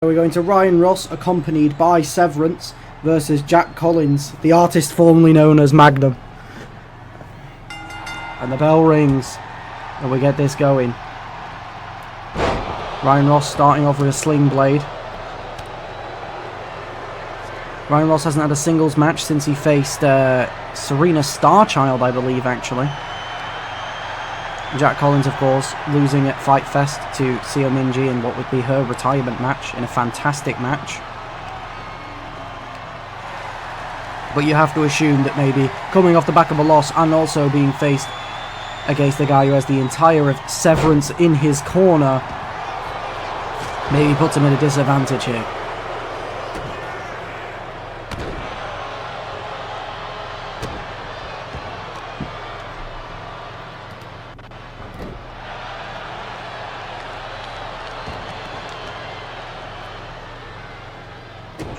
We're going to Ryan Ross, accompanied by Severance, versus Jack Collins, the artist formerly known as Magnum. And the bell rings, and we get this going. Ryan Ross starting off with a sling blade. Ryan Ross hasn't had a singles match since he faced Serena Starchild, I believe, actually. Jack Collins, of course, losing at Fight Fest to Seo Minji in what would be her retirement match, in a fantastic match. But you have to assume that maybe coming off the back of a loss and also being faced against the guy who has the entire of Severance in his corner, maybe puts him at a disadvantage here.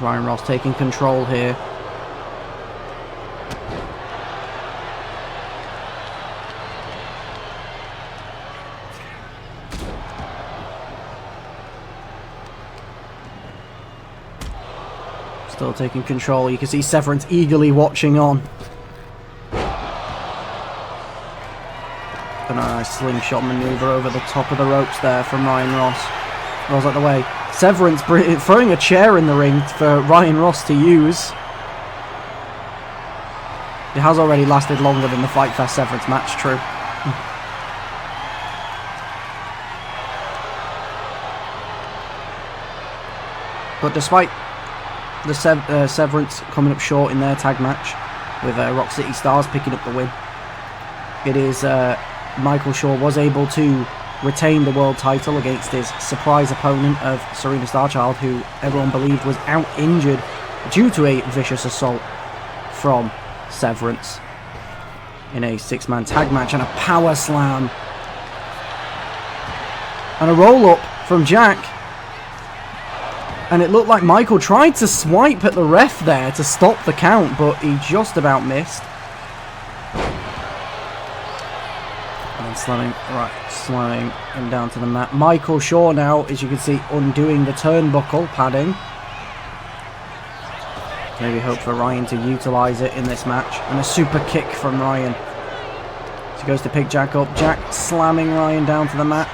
Ryan Ross taking control here. Still taking control. You can see Severance eagerly watching on. And a nice slingshot maneuver over the top of the ropes there from Ryan Ross. Rolls out the way. Severance throwing a chair in the ring for Ryan Ross to use. It has already lasted longer than the Fight Fest Severance match, true. But despite the Severance coming up short in their tag match, with Rock City Stars picking up the win, it is Michael Shaw was able to retain the world title against his surprise opponent of Serena Starchild, who everyone believed was out injured due to a vicious assault from Severance in a six-man tag match, and a power slam and a roll-up from Jack. And it looked like Michael tried to swipe at the ref there to stop the count, but he just about missed. And slamming him down to the mat. Michael Shaw now, as you can see, undoing the turnbuckle padding. Maybe hope for Ryan to utilise it in this match. And a super kick from Ryan. He goes to pick Jack up. Jack slamming Ryan down to the mat.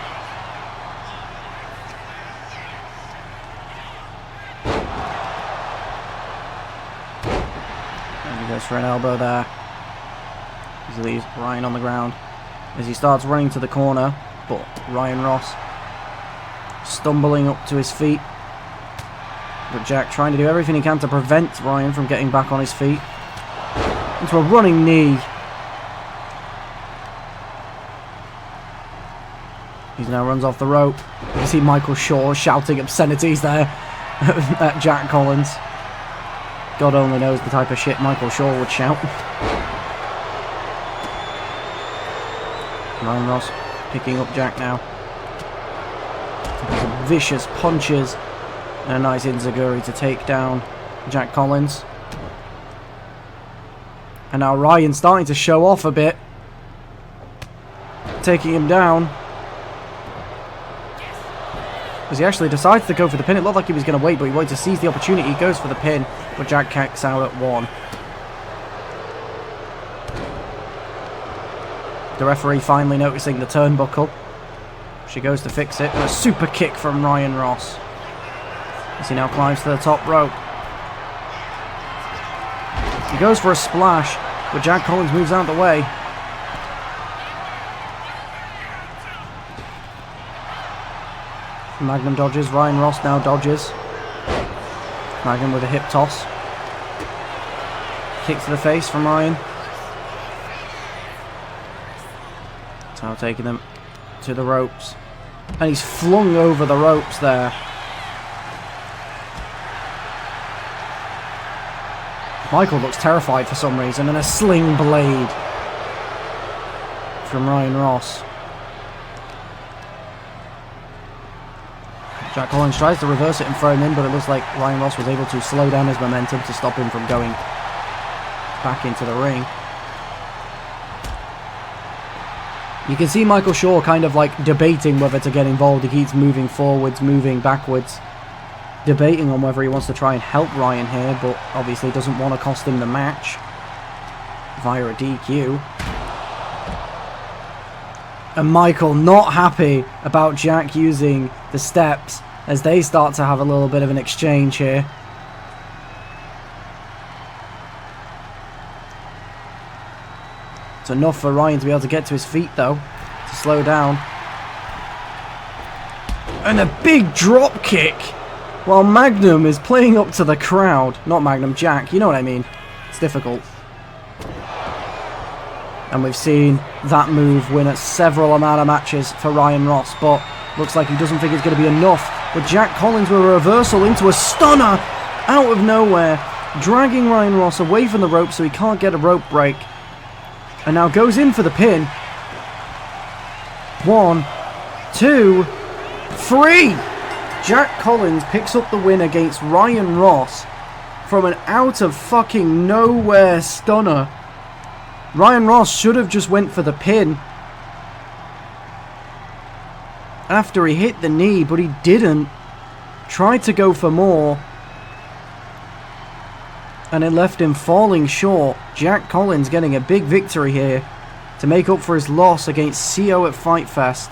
And he goes for an elbow there. He leaves Ryan on the ground as he starts running to the corner, but Ryan Ross stumbling up to his feet. But Jack trying to do everything he can to prevent Ryan from getting back on his feet. Into a running knee. He now runs off the rope. You can see Michael Shaw shouting obscenities there at Jack Collins. God only knows the type of shit Michael Shaw would shout. Ryan Ross picking up Jack now. Some vicious punches and a nice enziguri to take down Jack Collins. And now Ryan starting to show off a bit, taking him down as he actually decides to go for the pin. It looked like he was going to wait, but he wanted to seize the opportunity. He goes for the pin, but Jack kicks out at one. The referee finally noticing the turnbuckle. She goes to fix it. And a super kick from Ryan Ross as he now climbs to the top rope. He goes for a splash, but Jack Collins moves out of the way. Magnum dodges. Ryan Ross now dodges. Magnum with a hip toss. Kick to the face from Ryan. Now taking them to the ropes. And he's flung over the ropes there. Michael looks terrified for some reason. And a sling blade from Ryan Ross. Jack Collins tries to reverse it and throw him in, but it looks like Ryan Ross was able to slow down his momentum to stop him from going back into the ring. You can see Michael Shaw kind of like debating whether to get involved. He keeps moving forwards, moving backwards. debating on whether he wants to try and help Ryan here, but obviously doesn't want to cost him the match via a DQ. And Michael not happy about Jack using the steps as they start to have a little bit of an exchange here. It's enough for Ryan to be able to get to his feet though, to slow down. And a big drop kick while Magnum is playing up to the crowd. Not Magnum, Jack, you know what I mean. It's difficult. And we've seen that move win at several amount of matches for Ryan Ross, but looks like he doesn't think it's going to be enough. But Jack Collins with a reversal into a stunner out of nowhere, dragging Ryan Ross away from the rope so he can't get a rope break. And now goes in for the pin. 1, 2, 3. Jack Collins picks up the win against Ryan Ross from an out of fucking nowhere stunner. Ryan Ross should have just went for the pin after he hit the knee, but he didn't. Tried to go for more, and it left him falling short. Jack Collins getting a big victory here to make up for his loss against CO at Fight Fest.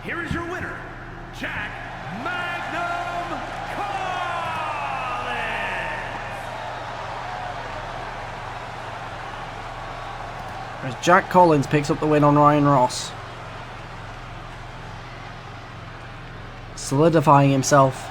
Here is your winner, Jack Magnum Collins. As Jack Collins picks up the win on Ryan Ross, solidifying himself